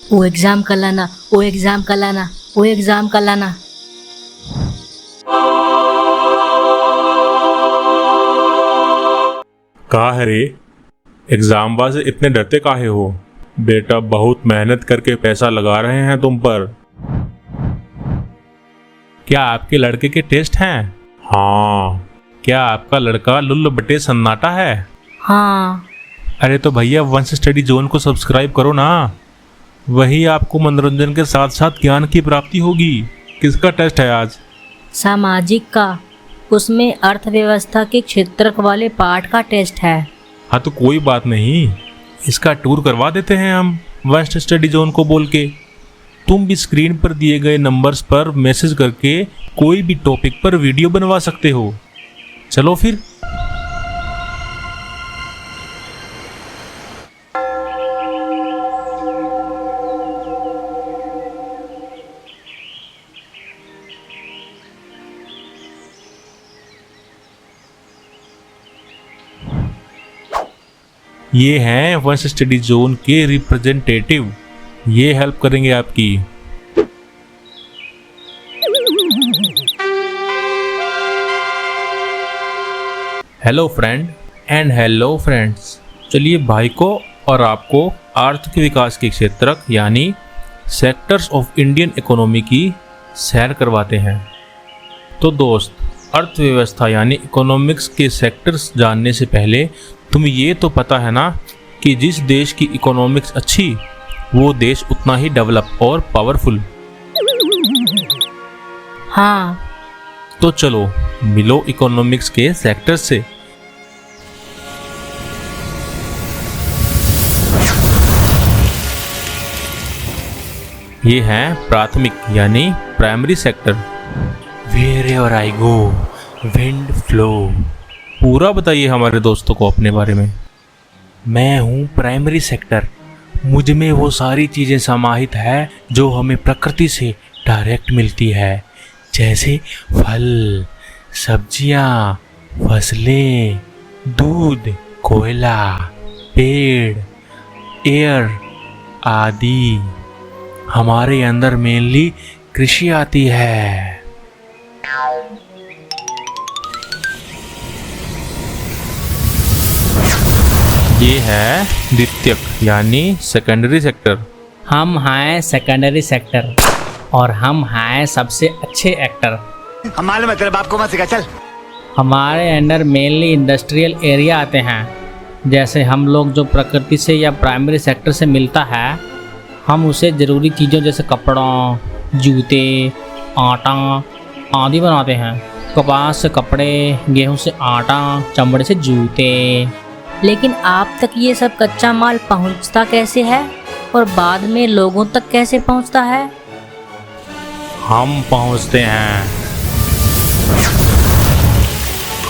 वो एग्जाम कर लाना, वो एग्जाम कर लाना, वो एग्जाम कर लाना। कहा है रे, एग्जाम बाद से इतने डरते काहे हो? बेटा बहुत मेहनत करके पैसा लगा रहे हैं तुम पर। क्या आपके लड़के के टेस्ट हैं? हाँ। क्या आपका लड़का लुल्ल बटे सन्नाटा है? हाँ। अरे तो भैया वंश स्टडी जोन को सब्सक्राइब करो ना, वही आपको मनोरंजन के साथ साथ ज्ञान की प्राप्ति होगी। किसका टेस्ट है आज? सामाजिक का, उसमें अर्थव्यवस्था के क्षेत्र वाले पार्ट का टेस्ट है। हाँ तो कोई बात नहीं, इसका टूर करवा देते हैं हम वंश स्टडी जोन को बोल के। तुम भी स्क्रीन पर दिए गए नंबर्स पर मैसेज करके कोई भी टॉपिक पर वीडियो बनवा सकते हो। चलो फिर। ये हैं वंश स्टडी जोन के रिप्रेजेंटेटिव, ये हेल्प करेंगे आपकी। Hello friend and hello friends. चलिए भाई को और आपको आर्थिक विकास के क्षेत्र यानी सेक्टर्स ऑफ इंडियन इकोनॉमी की सैर करवाते हैं। तो दोस्त, अर्थव्यवस्था यानी इकोनॉमिक्स के सेक्टर्स जानने से पहले तुम्हें ये तो पता है ना कि जिस देश की इकोनॉमिक्स अच्छी, वो देश उतना ही डेवलप और पावरफुल। हाँ। तो चलो मिलो इकोनॉमिक्स के सेक्टर्स से। ये है प्राथमिक यानी primary sector. Wherever I go, wind flow। पूरा बताइए हमारे दोस्तों को अपने बारे में। मैं हूँ प्राइमरी सेक्टर, मुझ में वो सारी चीज़ें समाहित है जो हमें प्रकृति से डायरेक्ट मिलती है, जैसे फल, सब्जियाँ, फसलें, दूध, कोयला, पेड़, एयर आदि। हमारे अंदर मेनली कृषि आती है। ये है द्वितीयक यानी सेकेंडरी सेक्टर। हम हैं सेकेंडरी सेक्टर और हम हैं सबसे अच्छे एक्टर। हमारे मतलब आपको मत सिखा, चल। हमारे अंडर मेनली इंडस्ट्रियल एरिया आते हैं, जैसे हम लोग जो प्रकृति से या प्राइमरी सेक्टर से मिलता है, हम उसे ज़रूरी चीज़ों जैसे कपड़ों, जूते, आटा आदि बनाते हैं। कपास से कपड़े, गेहूं से आटा, चमड़े से जूते। लेकिन आप तक ये सब कच्चा माल पहुंचता कैसे है और बाद में लोगों तक कैसे पहुंचता है? हम पहुंचते हैं।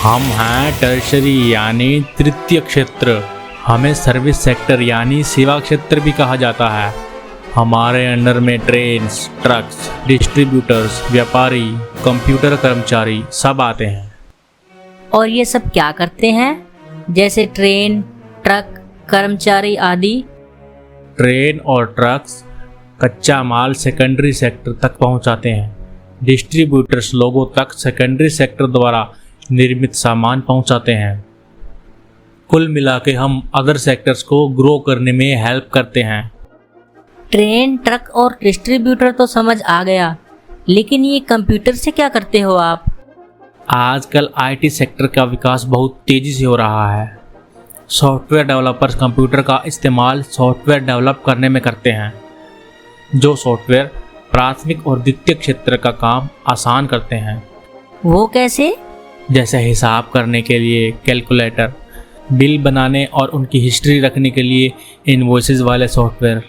हम हैं टर्शरी यानी तृतीय क्षेत्र। हमें सर्विस सेक्टर यानी सेवा क्षेत्र भी कहा जाता है। हमारे अंडर में ट्रेन्स, ट्रक्स, डिस्ट्रीब्यूटर्स, व्यापारी, कंप्यूटर कर्मचारी सब आते हैं। और ये सब क्या करते हैं, जैसे ट्रेन, ट्रक, कर्मचारी आदि? ट्रेन और ट्रक्स कच्चा माल सेकेंडरी सेक्टर तक पहुंचाते हैं। डिस्ट्रीब्यूटर्स लोगों तक सेकेंडरी सेक्टर द्वारा निर्मित सामान पहुंचाते हैं। कुल मिला के हम अदर सेक्टर्स को ग्रो करने में हेल्प करते हैं। ट्रेन, ट्रक और डिस्ट्रीब्यूटर तो समझ आ गया, लेकिन ये कंप्यूटर से क्या करते हो आप? आजकल आईटी सेक्टर का विकास बहुत तेज़ी से हो रहा है। सॉफ्टवेयर डेवलपर्स कंप्यूटर का इस्तेमाल सॉफ्टवेयर डेवलप करने में करते हैं, जो सॉफ्टवेयर प्राथमिक और द्वितीय क्षेत्र का काम आसान करते हैं। वो कैसे? जैसे हिसाब करने के लिए कैलकुलेटर, बिल बनाने और उनकी हिस्ट्री रखने के लिए इनवॉइसेस वाले सॉफ्टवेयर।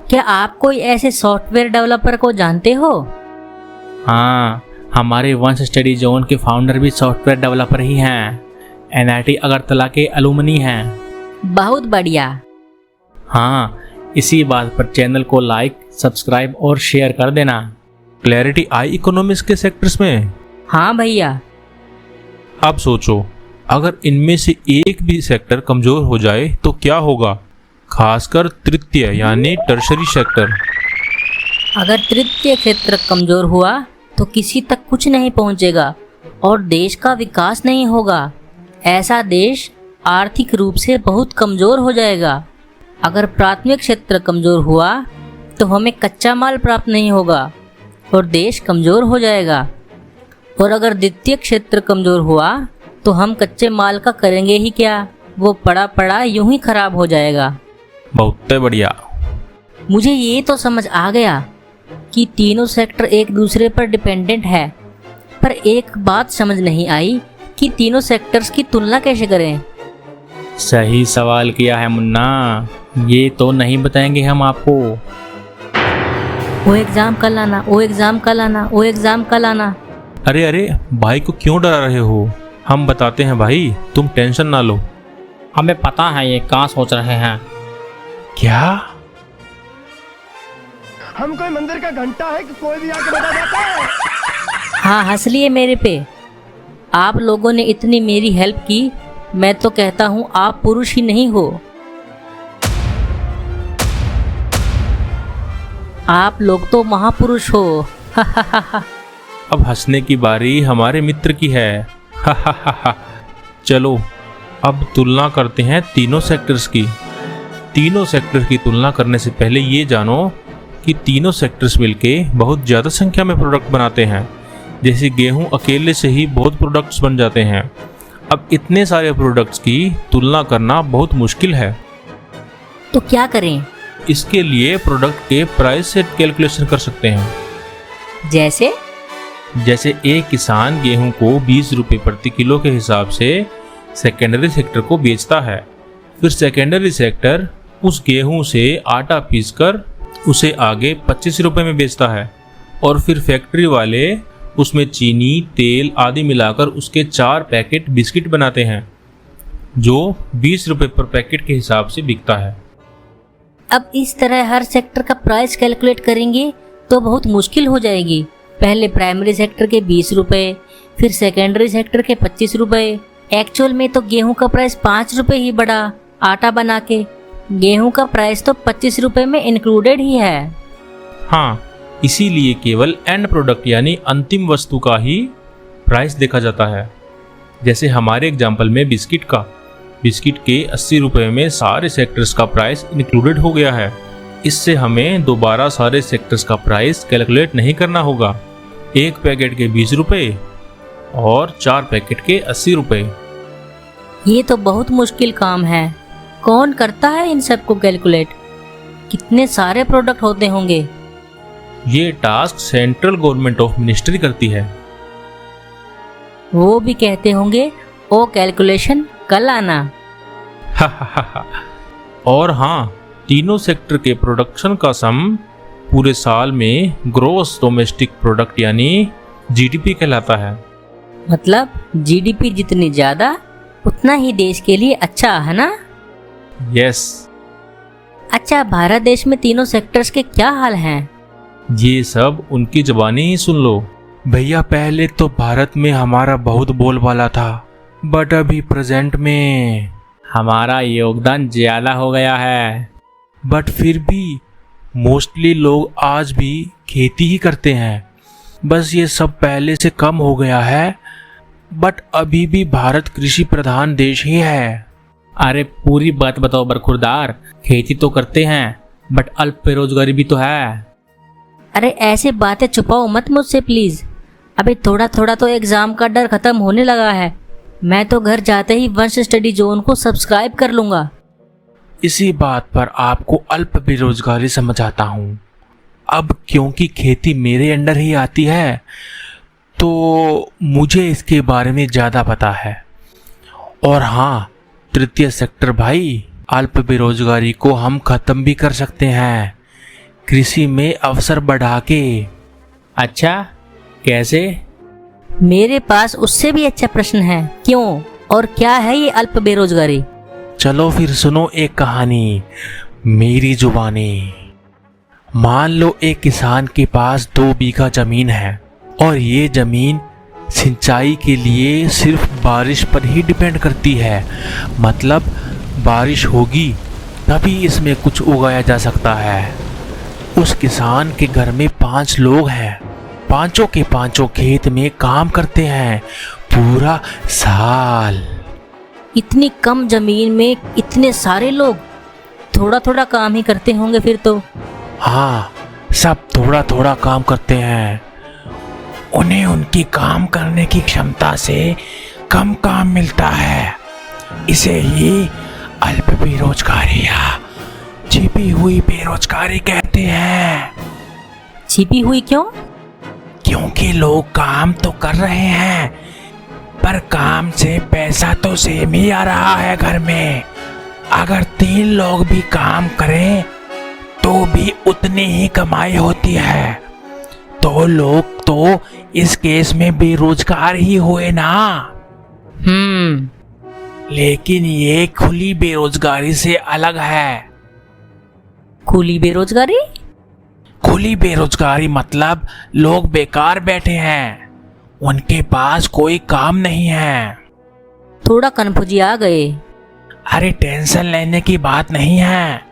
क्या आप कोई ऐसे सॉफ्टवेयर डेवलपर को जानते हो? हाँ, हमारे वंश स्टडी जोन के फाउंडर भी सॉफ्टवेयर डेवलपर ही हैं। एनआईटी अगरतला के अलुमनी हैं। बहुत बढ़िया। हाँ, इसी बात पर चैनल को लाइक, सब्सक्राइब और शेयर कर देना। क्लैरिटी आई इकोनॉमिक्स के सेक्टर्स में? हाँ भैया। अब सोचो, अगर इनमें से एक भी सेक्टर कमजोर हो जाए तो क्या होगा? खासकर तृतीय यानी टर्शरी सेक्टर। अगर तृतीय क्षेत्र कमजोर हुआ तो किसी तक कुछ नहीं पहुंचेगा और देश का विकास नहीं होगा। ऐसा देश आर्थिक रूप से बहुत कमजोर हो जाएगा। अगर प्राथमिक क्षेत्र कमजोर हुआ तो हमें कच्चा माल प्राप्त नहीं होगा और देश कमजोर हो जाएगा। और अगर द्वितीय क्षेत्र कमजोर हुआ तो हम कच्चे माल का करेंगे ही क्या, वो पड़ा पड़ा यूं ही खराब हो जाएगा। बहुत बढ़िया। मुझे ये तो समझ आ गया कि तीनों सेक्टर एक दूसरे पर डिपेंडेंट है, पर एक बात समझ नहीं आई कि तीनों सेक्टर्स की तुलना कैसे करें। सही सवाल किया है मुन्ना, ये तो नहीं बताएंगे हम आपको। वो एग्ज़ाम कल आना, वो एग्ज़ाम कल आना, वो एग्ज़ाम कल आना। अरे अरे भाई को क्यों डरा रहे हो, हम बताते हैं भाई, तुम टेंशन ना लो। हमें पता है ये कहाँ सोच रहे हैं। क्या? हम कोई मंदिर का घंटा है कि कोई भी आके बजा जाता है। हाँ, हंस लिए मेरे पे। आप लोगों ने इतनी मेरी हेल्प की, मैं तो कहता हूँ आप पुरुष ही नहीं हो। आप लोग तो महापुरुष हो। अब हंसने की बारी हमारे मित्र की है। चलो अब तुलना करते हैं तीनों सेक्टर्स की। तीनों सेक्टर की तुलना करने से पहले ये जानो कि तीनों सेक्टर्स मिलके बहुत ज़्यादा संख्या में प्रोडक्ट बनाते हैं। जैसे गेहूं अकेले से ही बहुत प्रोडक्ट्स बन जाते हैं। अब इतने सारे प्रोडक्ट्स की तुलना करना बहुत मुश्किल है। तो क्या करें? इसके लिए प्रोडक्ट के प्राइस से कैलकुलेशन कर सकते हैं। जैसे एक किसान गेहूं को 20 रुपये प्रति किलो के हिसाब से सेकेंडरी सेक्टर को बेचता है। फिर सेकेंडरी सेक्टर उस गेहूं से आटा पीसकर उसे आगे 25 रुपये में बेचता है और फिर फैक्ट्री वाले उसमें चीनी, तेल आदि मिलाकर उसके 4 पैकेट बिस्किट बनाते हैं जो 20 रुपये पर पैकेट के हिसाब से बिकता है। अब इस तरह हर सेक्टर का प्राइस कैलकुलेट करेंगे तो बहुत मुश्किल हो जाएगी। पहले प्राइमरी सेक्टर के 20 रुपये, फिर सेकेंडरी सेक्टर के 25 रुपये। एक्चुअल में तो गेहूं का प्राइस 5 रुपये ही बढ़ा आटा बना के। गेहूं का प्राइस तो 25 रुपये में इंक्लूडेड ही है। हाँ, इसीलिए केवल एंड प्रोडक्ट यानी अंतिम वस्तु का ही प्राइस देखा जाता है। जैसे हमारे एग्जाम्पल में बिस्किट के 80 रुपये में सारे सेक्टर्स का प्राइस इंक्लूडेड हो गया है। इससे हमें दोबारा सारे सेक्टर्स का प्राइस कैलकुलेट नहीं करना होगा। एक पैकेट के 20 रुपये और 4 पैकेट के 80 रुपये। ये तो बहुत मुश्किल काम है। कौन करता है इन सब को कैलकुलेट? कितने सारे प्रोडक्ट होते होंगे? ये task central government of ministry करती है। वो भी कहते होंगे ओ कैलकुलेशन कल आना। और हाँ, तीनों सेक्टर के प्रोडक्शन का सम पूरे साल में ग्रॉस डोमेस्टिक प्रोडक्ट यानी जीडीपी कहलाता है। मतलब जीडीपी जितनी ज़्यादा उतना ही देश के लिए अच्छा है ना? यस। अच्छा, भारत देश में तीनों सेक्टर्स के क्या हाल हैं? ये सब उनकी ज़बानी ही सुन लो। भैया पहले तो भारत में हमारा बहुत बोलबाला था, बट अभी प्रेजेंट में हमारा योगदान ज़्यादा हो गया है। बट फिर भी मोस्टली लोग आज भी खेती ही करते हैं। बस ये सब पहले से कम हो गया है, बट अभी भी भारत कृषि प्रधान देश ही है। अरे पूरी बात बताओ बरखुरदार, खेती तो करते हैं बट अल्प बेरोजगारी भी तो है। अरे ऐसे बातें छुपाओ मत मुझसे प्लीज़। अभी थोड़ा थोड़ा तो एग्ज़ाम का डर ख़त्म होने लगा है। मैं तो घर जाते ही वंश स्टडी जोन को सब्सक्राइब कर लूँगा। इसी बात पर आपको अल्प बेरोजगारी समझाता हूँ। अब क्योंकि खेती मेरे अंडर ही आती है तो मुझे इसके बारे में ज़्यादा पता है। और हाँ, तृतीय सेक्टर भाई, अल्प बेरोजगारी को हम ख़त्म भी कर सकते हैं कृषि में अवसर बढ़ा के। अच्छा, कैसे? मेरे पास उससे भी अच्छा प्रश्न है। क्यों और क्या है ये अल्प बेरोजगारी? चलो फिर सुनो एक कहानी मेरी जुबानी। मान लो एक किसान के पास 2 बीघा जमीन है और ये जमीन सिंचाई के लिए सिर्फ बारिश पर ही डिपेंड करती है। मतलब बारिश होगी तभी इसमें कुछ उगाया जा सकता है। उस किसान के घर में 5 लोग हैं, पांचों के पांचों खेत में काम करते हैं पूरा साल। इतनी कम जमीन में इतने सारे लोग थोड़ा थोड़ा काम ही करते होंगे फिर तो। हाँ, सब थोड़ा थोड़ा काम करते हैं। उन्हें उनकी काम करने की क्षमता से कम काम मिलता है। इसे ही अल्प बेरोजगारी या छिपी हुई बेरोजगारी कहते हैं। छिपी हुई क्यों? क्योंकि लोग काम तो कर रहे हैं, पर काम से पैसा तो सेम ही आ रहा है घर में। अगर 3 लोग भी काम करें तो भी उतनी ही कमाई होती है। तो लोग तो इस केस में बेरोजगार ही हुए ना। लेकिन ये खुली बेरोजगारी से अलग है। खुली बेरोजगारी? खुली बेरोजगारी मतलब लोग बेकार बैठे हैं, उनके पास कोई काम नहीं है। थोड़ा कन्फ्यूज आ गए। अरे टेंशन लेने की बात नहीं है।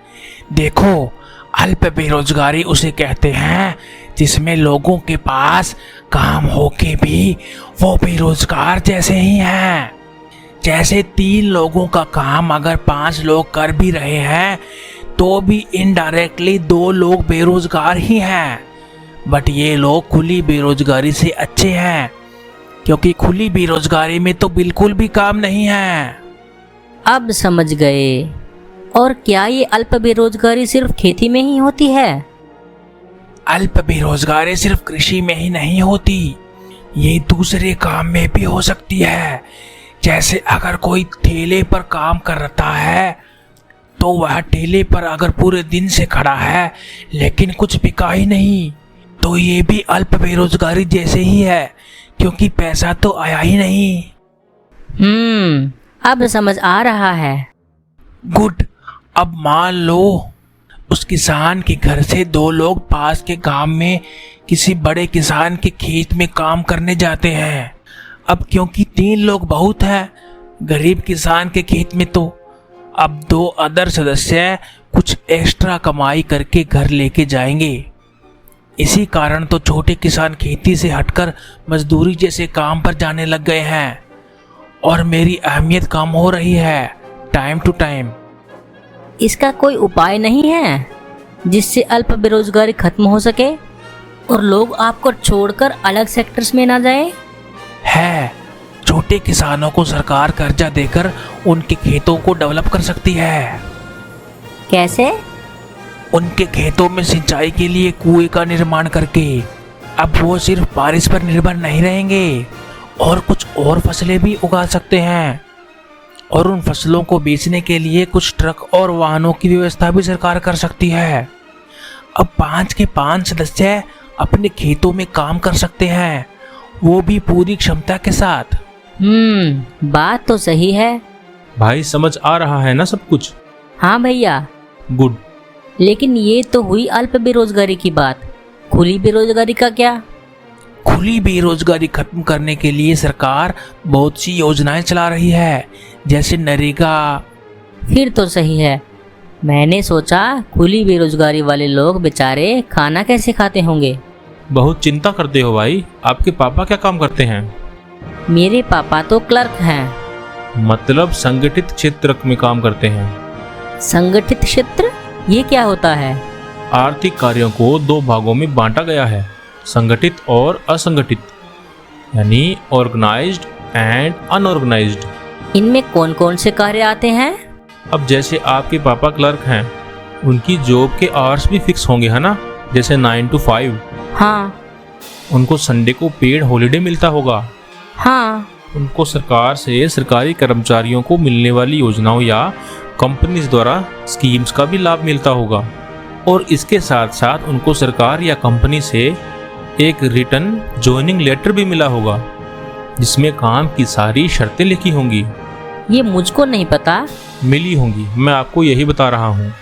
देखो, अल्प बेरोजगारी उसे कहते हैं जिसमें लोगों के पास काम होके भी वो बेरोजगार जैसे ही हैं। जैसे 3 लोगों का काम अगर 5 लोग कर भी रहे हैं तो भी इनडायरेक्टली 2 लोग बेरोजगार ही हैं। बट ये लोग खुली बेरोजगारी से अच्छे हैं, क्योंकि खुली बेरोजगारी में तो बिल्कुल भी काम नहीं है। अब समझ गए। और क्या ये अल्प बेरोजगारी सिर्फ खेती में ही होती है? अल्प बेरोजगारी सिर्फ कृषि में ही नहीं होती, ये दूसरे काम में भी हो सकती है। जैसे अगर कोई ठेले पर काम करता है तो वह ठेले पर अगर पूरे दिन से खड़ा है लेकिन कुछ बिका ही नहीं, तो ये भी अल्प बेरोजगारी जैसे ही है, क्योंकि पैसा तो आया ही नहीं। अब समझ आ रहा है। गुड। अब मान लो उस किसान के घर से 2 लोग पास के गांव में किसी बड़े किसान के खेत में काम करने जाते हैं। अब क्योंकि 3 लोग बहुत हैं गरीब किसान के खेत में, तो अब 2 अदर सदस्य कुछ एक्स्ट्रा कमाई करके घर लेके जाएंगे। इसी कारण तो छोटे किसान खेती से हटकर मजदूरी जैसे काम पर जाने लग गए हैं और मेरी अहमियत कम हो रही है टाइम टू टाइम। इसका कोई उपाय नहीं है जिससे अल्प बेरोजगारी खत्म हो सके और लोग आपको छोड़कर अलग सेक्टर्स में ना जाएं? है। छोटे किसानों को सरकार कर्जा देकर उनके खेतों को डेवलप कर सकती है। कैसे? उनके खेतों में सिंचाई के लिए कुएं का निर्माण करके। अब वो सिर्फ बारिश पर निर्भर नहीं रहेंगे और कुछ और फसलें भी उगा सकते हैं। और उन फसलों को बेचने के लिए कुछ ट्रक और वाहनों की व्यवस्था भी सरकार कर सकती है। अब 5 के 5 सदस्य अपने खेतों में काम कर सकते हैं, वो भी पूरी क्षमता के साथ। बात तो सही है। भाई समझ आ रहा है ना सब कुछ? हाँ भैया। गुड। लेकिन ये तो हुई अल्प बेरोजगारी की बात। खुली बेरोजगारी का क्या? खुली बेरोजगारी खत्म करने के लिए सरकार बहुत सी योजनाएं चला रही है, जैसे नरेगा। फिर तो सही है। मैंने सोचा खुली बेरोजगारी वाले लोग बेचारे खाना कैसे खाते होंगे। बहुत चिंता करते हो भाई। आपके पापा क्या काम करते हैं? मेरे पापा तो क्लर्क हैं। मतलब संगठित क्षेत्र में काम करते हैं। संगठित क्षेत्र ये क्या होता है? आर्थिक कार्यों को 2 भागों में बांटा गया है, संगठित और असंगठित, यानी ऑर्गेनाइज्ड एंड अनऑर्गेनाइज्ड। इनमें कौन कौन से कार्य आते हैं? अब जैसे आपके पापा क्लर्क हैं, उनकी जॉब के आवर्स भी फिक्स होंगे, है ना? जैसे 9 to 5। हाँ। उनको संडे को पेड हॉलिडे मिलता होगा। हाँ। उनको सरकार से सरकारी कर्मचारियों को मिलने वाली योजनाओं या कंपनीज द्वारा स्कीम्स का भी लाभ मिलता होगा। और इसके साथ साथ उनको सरकार या कंपनी से एक रिटन ज्वाइनिंग लेटर भी मिला होगा, जिसमें काम की सारी शर्तें लिखी होंगी। ये मुझको नहीं पता। मिली होंगी, मैं आपको यही बता रहा हूँ।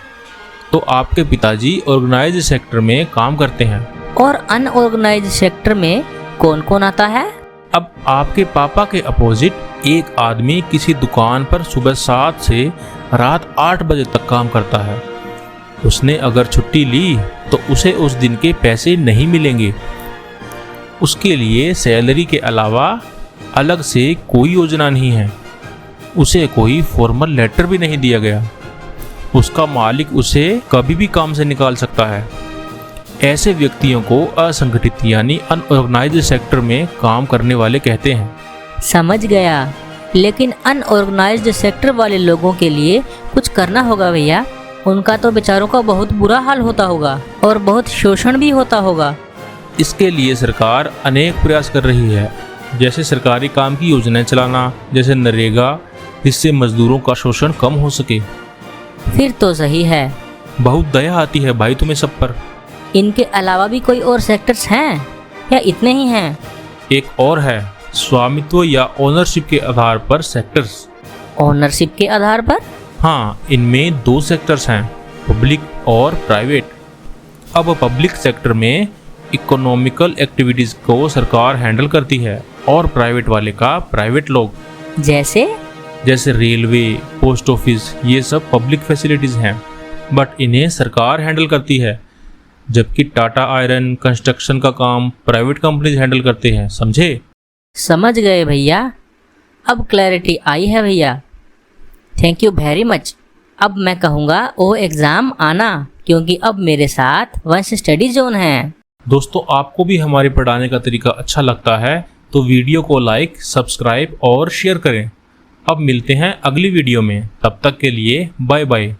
तो आपके पिताजी ऑर्गेनाइज्ड सेक्टर में काम करते हैं। और अनऑर्गेनाइज्ड सेक्टर में कौन कौन आता है? अब आपके पापा के अपोजिट एक आदमी किसी दुकान पर सुबह 7 से रात 8 बजे तक काम करता है। उसने अगर छुट्टी ली तो उसे उस दिन के पैसे नहीं मिलेंगे। उसके लिए सैलरी के अलावा अलग से कोई योजना नहीं है। उसे कोई फॉर्मल लेटर भी नहीं दिया गया। उसका मालिक उसे कभी भी काम से निकाल सकता है। ऐसे व्यक्तियों को असंगठित यानी अनऑर्गेनाइज्ड सेक्टर में काम करने वाले कहते हैं। समझ गया, लेकिन अनऑर्गेनाइज्ड सेक्टर वाले लोगों के लिए कुछ करना होगा भैया। उनका तो बेचारों का बहुत बुरा हाल होता होगा और बहुत शोषण भी होता होगा। इसके लिए सरकार अनेक प्रयास कर रही है, जैसे सरकारी काम की योजनाएं चलाना, जैसे नरेगा, जिससे मजदूरों का शोषण कम हो सके। फिर तो सही है। बहुत दया आती है भाई तुम्हें सब पर। इनके अलावा भी कोई और सेक्टर्स हैं या इतने ही हैं? एक और है, स्वामित्व या ओनरशिप के आधार पर सेक्टर्स। ओनरशिप के आधार पर? हाँ, इनमें 2 सेक्टर्स हैं, पब्लिक और प्राइवेट। अब पब्लिक सेक्टर में इकोनॉमिकल एक्टिविटीज़ को सरकार हैंडल करती है और प्राइवेट वाले का प्राइवेट लोग। जैसे रेलवे, पोस्ट ऑफिस, ये सब पब्लिक फैसिलिटीज़ हैं, बट इन्हें सरकार हैंडल करती है। जबकि टाटा आयरन, कंस्ट्रक्शन का काम प्राइवेट कंपनीज हैंडल करते हैं। समझे? समझ गए भैया, अब क्लैरिटी आई है भैया। Thank you very much. अब मैं कहूँगा वो एग्ज़ाम आना, क्योंकि अब मेरे साथ वंश स्टडी जोन है। दोस्तों, आपको भी हमारे पढ़ाने का तरीका अच्छा लगता है तो वीडियो को लाइक, सब्सक्राइब और शेयर करें। अब मिलते हैं अगली वीडियो में, तब तक के लिए बाय बाय।